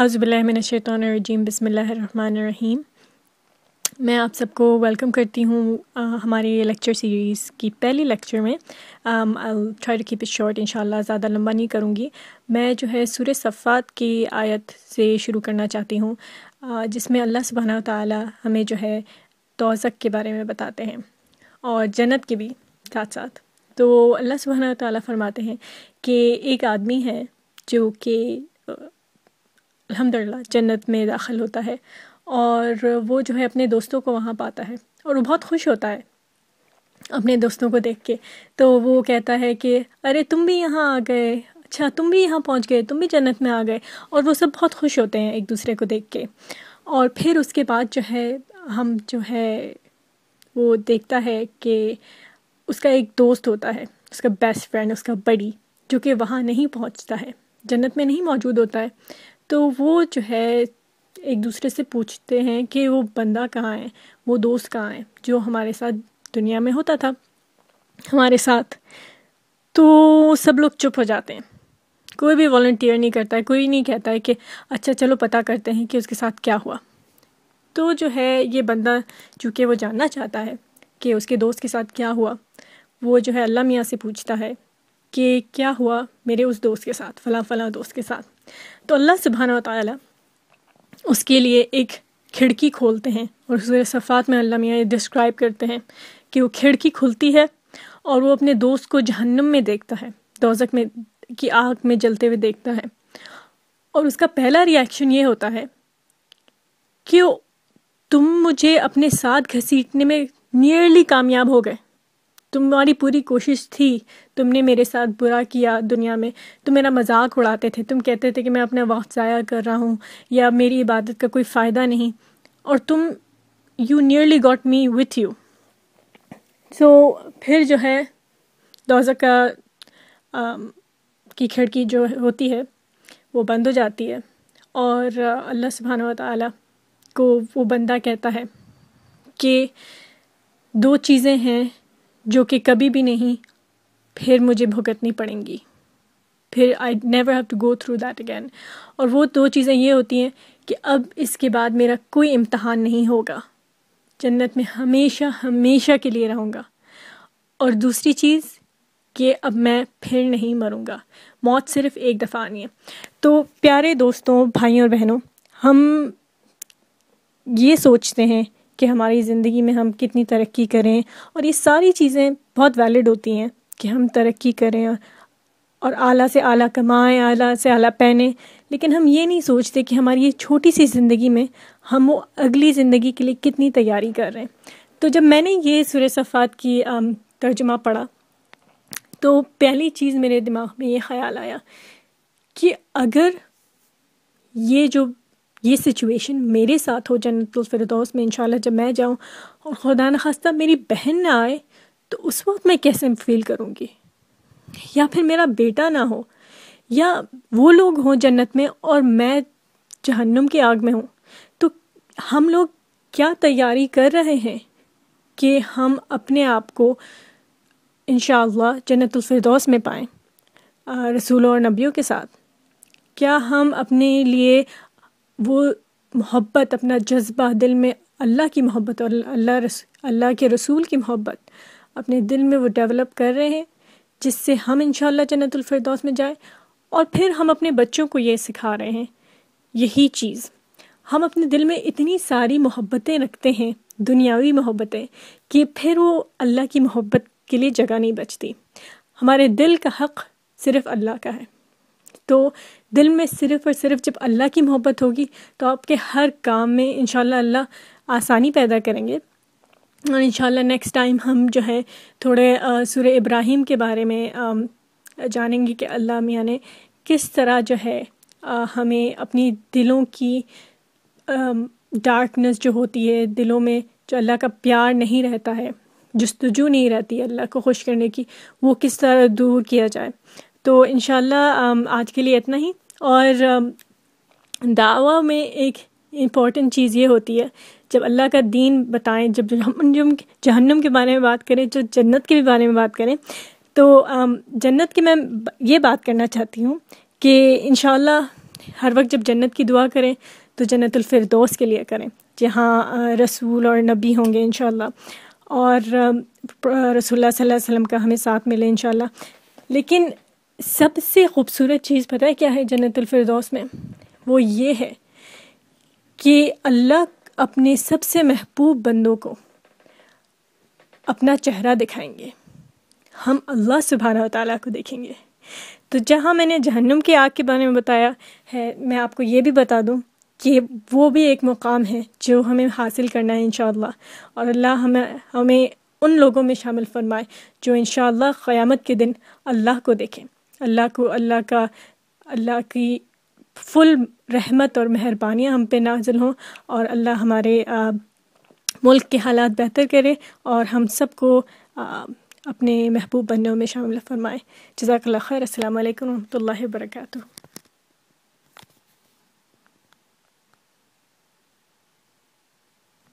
اعوذ باللہ من الشیطان الرجیم، بسم اللہ الرحمن الرحیم۔ میں آپ سب کو ویلکم کرتی ہوں ہماری لیکچر سیریز کی پہلی لیکچر میں۔ I'll try to keep it short، انشاءاللہ زیادہ لمبا نہیں کروں گی۔ میں جو ہے سورہ صفات کی آیت سے شروع کرنا چاہتی ہوں، جس میں اللہ سبحانہ و تعالی ہمیں جو ہے دوزخ کے بارے میں بتاتے ہیں اور جنت کے بھی ساتھ ساتھ۔ تو اللہ سبحانہ و تعالی فرماتے ہیں کہ ایک آدمی ہے جو کہ الحمدللہ جنت میں داخل ہوتا ہے، اور وہ جو ہے اپنے دوستوں کو وہاں پاتا ہے اور وہ بہت خوش ہوتا ہے اپنے دوستوں کو دیکھ کے۔ تو وہ کہتا ہے کہ ارے تم بھی یہاں آ گئے، اچھا تم بھی یہاں پہنچ گئے، تم بھی جنت میں آ گئے، اور وہ سب بہت خوش ہوتے ہیں ایک دوسرے کو دیکھ کے۔ اور پھر اس کے بعد جو ہے ہم جو ہے وہ دیکھتا ہے کہ اس کا ایک دوست ہوتا ہے، اس کا بیسٹ فرینڈ، اس کا بڑی، جو کہ وہاں نہیں پہنچتا ہے، جنت میں نہیں موجود ہوتا ہے۔ تو وہ جو ہے ایک دوسرے سے پوچھتے ہیں کہ وہ بندہ کہاں ہے، وہ دوست کہاں ہے جو ہمارے ساتھ دنیا میں ہوتا تھا ہمارے ساتھ۔ تو سب لوگ چپ ہو جاتے ہیں، کوئی بھی والنٹیئر نہیں کرتا ہے، کوئی نہیں کہتا ہے کہ اچھا چلو پتہ کرتے ہیں کہ اس کے ساتھ کیا ہوا۔ تو جو ہے یہ بندہ چونکہ وہ جاننا چاہتا ہے کہ اس کے دوست کے ساتھ کیا ہوا، وہ جو ہے اللہ میاں سے پوچھتا ہے کہ کیا ہوا میرے اس دوست کے ساتھ، فلاں فلاں دوست کے ساتھ۔ تو اللہ سبحانہ و تعالی اس کے لیے ایک کھڑکی کھولتے ہیں، اور سورہ صفات میں اللہ میاں یہ ڈسکرائب کرتے ہیں کہ وہ کھڑکی کھلتی ہے اور وہ اپنے دوست کو جہنم میں دیکھتا ہے، دوزخ میں کی آگ میں جلتے ہوئے دیکھتا ہے، اور اس کا پہلا ری ایکشن یہ ہوتا ہے کہ تم مجھے اپنے ساتھ گھسیٹنے میں نیئرلی کامیاب ہو گئے، تمہاری پوری کوشش تھی، تم نے میرے ساتھ برا کیا دنیا میں، تم میرا مذاق اڑاتے تھے، تم کہتے تھے کہ میں اپنا وقت ضائع کر رہا ہوں یا میری عبادت کا کوئی فائدہ نہیں، اور تم you nearly got me with you. So پھر جو ہے دوزخ کی کھڑکی جو ہوتی ہے وہ بند ہو جاتی ہے، اور اللہ سبحانہ و تعالی کو وہ بندہ کہتا ہے کہ دو چیزیں ہیں جو کہ کبھی بھی نہیں پھر مجھے بھگتنی پڑیں گی، پھر I never have to go through that again۔ اور وہ دو چیزیں یہ ہوتی ہیں کہ اب اس کے بعد میرا کوئی امتحان نہیں ہوگا، جنت میں ہمیشہ ہمیشہ کے لیے رہوں گا، اور دوسری چیز کہ اب میں پھر نہیں مروں گا، موت صرف ایک دفعہ آنی ہے۔ تو پیارے دوستوں، بھائیوں اور بہنوں، ہم یہ سوچتے ہیں کہ ہماری زندگی میں ہم کتنی ترقی کریں، اور یہ ساری چیزیں بہت ویلڈ ہوتی ہیں کہ ہم ترقی کریں اور اعلیٰ سے اعلیٰ کمائیں، اعلیٰ سے اعلیٰ پہنیں، لیکن ہم یہ نہیں سوچتے کہ ہماری یہ چھوٹی سی زندگی میں ہم وہ اگلی زندگی کے لیے کتنی تیاری کر رہے ہیں۔ تو جب میں نے یہ سورہ صفات کی ترجمہ پڑھا تو پہلی چیز میرے دماغ میں یہ خیال آیا کہ اگر یہ سچویشن میرے ساتھ ہو جنت الفردوس میں انشاءاللہ جب میں جاؤں، اور خدا نخواستہ میری بہن نہ آئے، تو اس وقت میں کیسے فیل کروں گی، یا پھر میرا بیٹا نہ ہو، یا وہ لوگ ہوں جنت میں اور میں جہنم کی آگ میں ہوں، تو ہم لوگ کیا تیاری کر رہے ہیں کہ ہم اپنے آپ کو انشاءاللہ جنت الفردوس میں پائیں رسولوں اور نبیوں کے ساتھ؟ کیا ہم اپنے لیے وہ محبت، اپنا جذبہ دل میں اللہ کی محبت اور اللہ کے رسول کی محبت اپنے دل میں وہ ڈیولپ کر رہے ہیں، جس سے ہم انشاءاللہ جنت الفردوس میں جائیں؟ اور پھر ہم اپنے بچوں کو یہ سکھا رہے ہیں یہی چیز۔ ہم اپنے دل میں اتنی ساری محبتیں رکھتے ہیں، دنیاوی محبتیں، کہ پھر وہ اللہ کی محبت کے لیے جگہ نہیں بچتی۔ ہمارے دل کا حق صرف اللہ کا ہے، تو دل میں صرف اور صرف جب اللہ کی محبت ہوگی تو آپ کے ہر کام میں انشاءاللہ اللہ آسانی پیدا کریں گے۔ اور انشاءاللہ نیکسٹ ٹائم ہم جو ہے تھوڑے سورہ ابراہیم کے بارے میں جانیں گے کہ اللہ میاں نے کس طرح جو ہے ہمیں اپنی دلوں کی ڈارکنس جو ہوتی ہے، دلوں میں جو اللہ کا پیار نہیں رہتا ہے، جستجو نہیں رہتی اللہ کو خوش کرنے کی، وہ کس طرح دور کیا جائے۔ تو انشاءاللہ آج کے لیے اتنا ہی۔ اور دعویٰ میں ایک امپورٹنٹ چیز یہ ہوتی ہے، جب اللہ کا دین بتائیں، جب جہنم کے بارے میں بات کریں، جو جنت کے بھی بارے میں بات کریں، تو جنت کی میں یہ بات کرنا چاہتی ہوں کہ انشاءاللہ ہر وقت جب جنت کی دعا کریں تو جنت الفردوس کے لیے کریں، جہاں رسول اور نبی ہوں گے انشاءاللہ، اور رسول اللہ صلی اللہ علیہ وسلم کا ہمیں ساتھ ملے انشاءاللہ۔ لیکن سب سے خوبصورت چیز پتہ ہے کیا ہے جنت الفردوس میں؟ وہ یہ ہے کہ اللہ اپنے سب سے محبوب بندوں کو اپنا چہرہ دکھائیں گے، ہم اللہ سبحانہ وتعالیٰ کو دیکھیں گے۔ تو جہاں میں نے جہنم کی آگ کے بارے میں بتایا ہے، میں آپ کو یہ بھی بتا دوں کہ وہ بھی ایک مقام ہے جو ہمیں حاصل کرنا ہے انشاءاللہ، اور اللہ ہمیں ان لوگوں میں شامل فرمائے جو انشاءاللہ قیامت کے دن اللہ کو دیکھیں، اللہ کی فل رحمت اور مہربانیاں ہم پہ نازل ہوں، اور اللہ ہمارے ملک کے حالات بہتر کرے اور ہم سب کو اپنے محبوب بندوں میں شامل فرمائے۔ جزاک اللہ خیر۔ السلام علیکم ورحمۃ اللہ وبرکاتہ۔